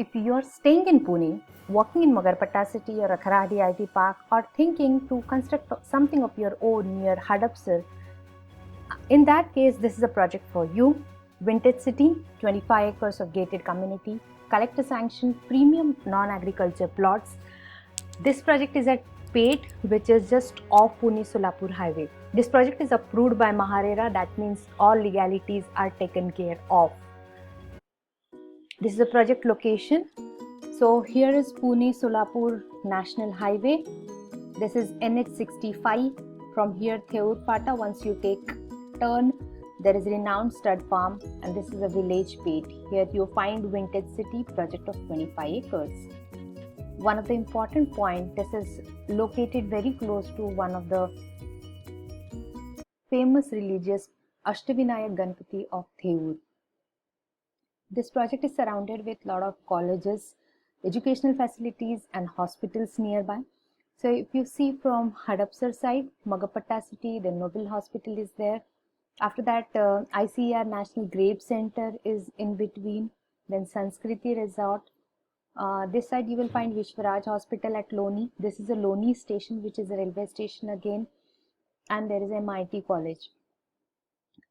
If you're staying in Pune, working in Magarpatta city or Kharadi IT Park, or thinking to construct something of your own near Hadapsar, in that case, this is a project for you. Vintage City, 25 acres of gated community, collector sanctioned premium non-agriculture plots. This project is at Pate, which is just off Pune-Solapur highway. This project is approved by Maharera, that means all legalities are taken care of. This is the project location. So here is Pune-Solapur National Highway. This is NH65. From here, Theur Pata, once you take turn, there is renowned stud farm, and this is a village Pate. Here you find Vintage City, project of 25 acres. One of the important points, this is located very close to one of the famous religious Ashtavinayak Ganpati of Theur. This project is surrounded with a lot of colleges, educational facilities and hospitals nearby. So if you see from Hadapsar side, Magarpatta city, the Nobel Hospital is there. After that, ICAR National Grape Center is in between. Then Sanskriti Resort. This side you will find Vishwaraj Hospital at Loni. This is a Loni station, which is a railway station again. And there is MIT College.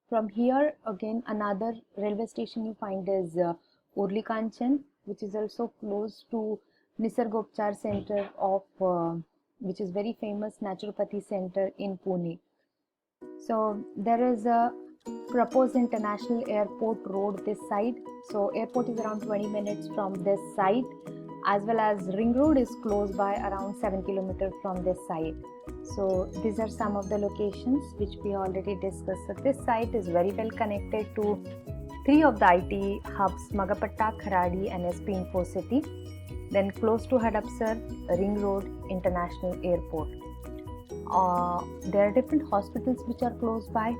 From here, again, another railway station you find is Urli Kanchan, which is also close to Nisargopchar Center of, which is very famous Naturopathy Center in Pune. So there is a proposed international airport road this side. So airport is around 20 minutes from this side, as well as ring road is close by around 7 kilometers from this side. So these are some of the locations which we already discussed. So this site is very well connected to three of the IT hubs, Magarpatta, Kharadi and SP Info City. Then close to Hadapsar, Ring Road, International Airport. There are different hospitals which are close by.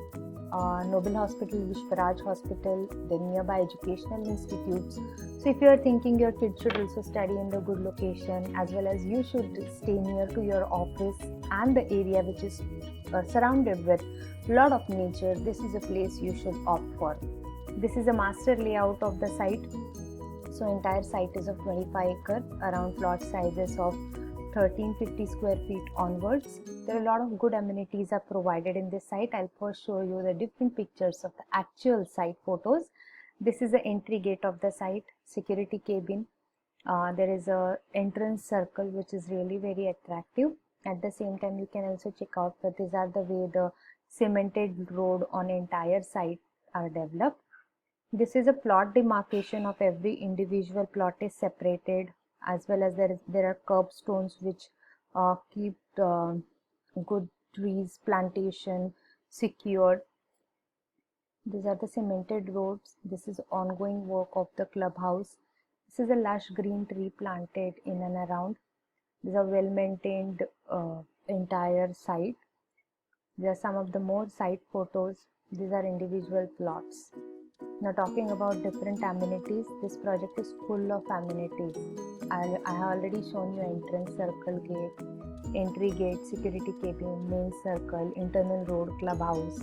Nobel Hospital, Vishwaraj Hospital, the nearby educational institutes. So if you are thinking your kids should also study in the good location, as well as you should stay near to your office and the area which is surrounded with a lot of nature, this is a place you should opt for. This is a master layout of the site. So entire site is of 25 acre, around plot sizes of 1350 square feet onwards. There are a lot of good amenities are provided in this site. I'll first show you the different pictures of the actual site photos. This is the entry gate of the site, security cabin. There is a entrance circle which is really very attractive. At the same time, you can also check out that these are the way the cemented road on entire site are developed. This is a plot demarcation of every individual plot is separated, as well as there are curbstones which keep good trees plantation secured. These are the cemented roads. This is ongoing work of the clubhouse. This is a lush green tree planted in and around. These are well maintained entire site. There are some of the more site photos. These are individual plots. Now talking about different amenities, this project is full of amenities. I have already shown you entrance circle gate, entry gate, security cabin, main circle, internal road, clubhouse.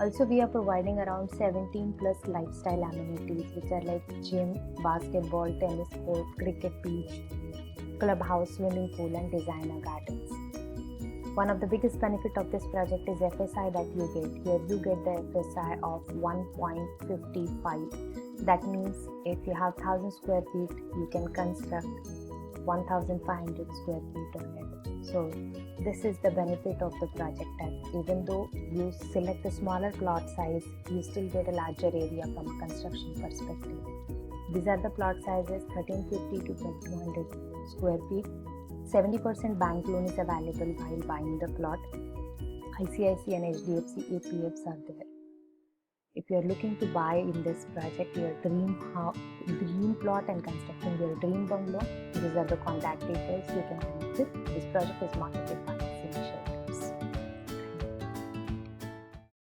Also we are providing around 17 plus lifestyle amenities, which are like gym, basketball, tennis court, cricket pitch, clubhouse, swimming pool and designer gardens. One of the biggest benefit of this project is FSI that you get. Here you get the FSI of 1.55. That means if you have 1000 square feet, you can construct 1500 square feet of it. So this is the benefit of the project, that even though you select a smaller plot size, you still get a larger area from a construction perspective. These are the plot sizes 1350 to 2200 square feet. 70% bank loan is available while buying the plot. ICICI and HDFC APFs are there. If you are looking to buy in this project your dream plot and constructing your dream bungalow, these are the contact details you can connect with. This project is marketed by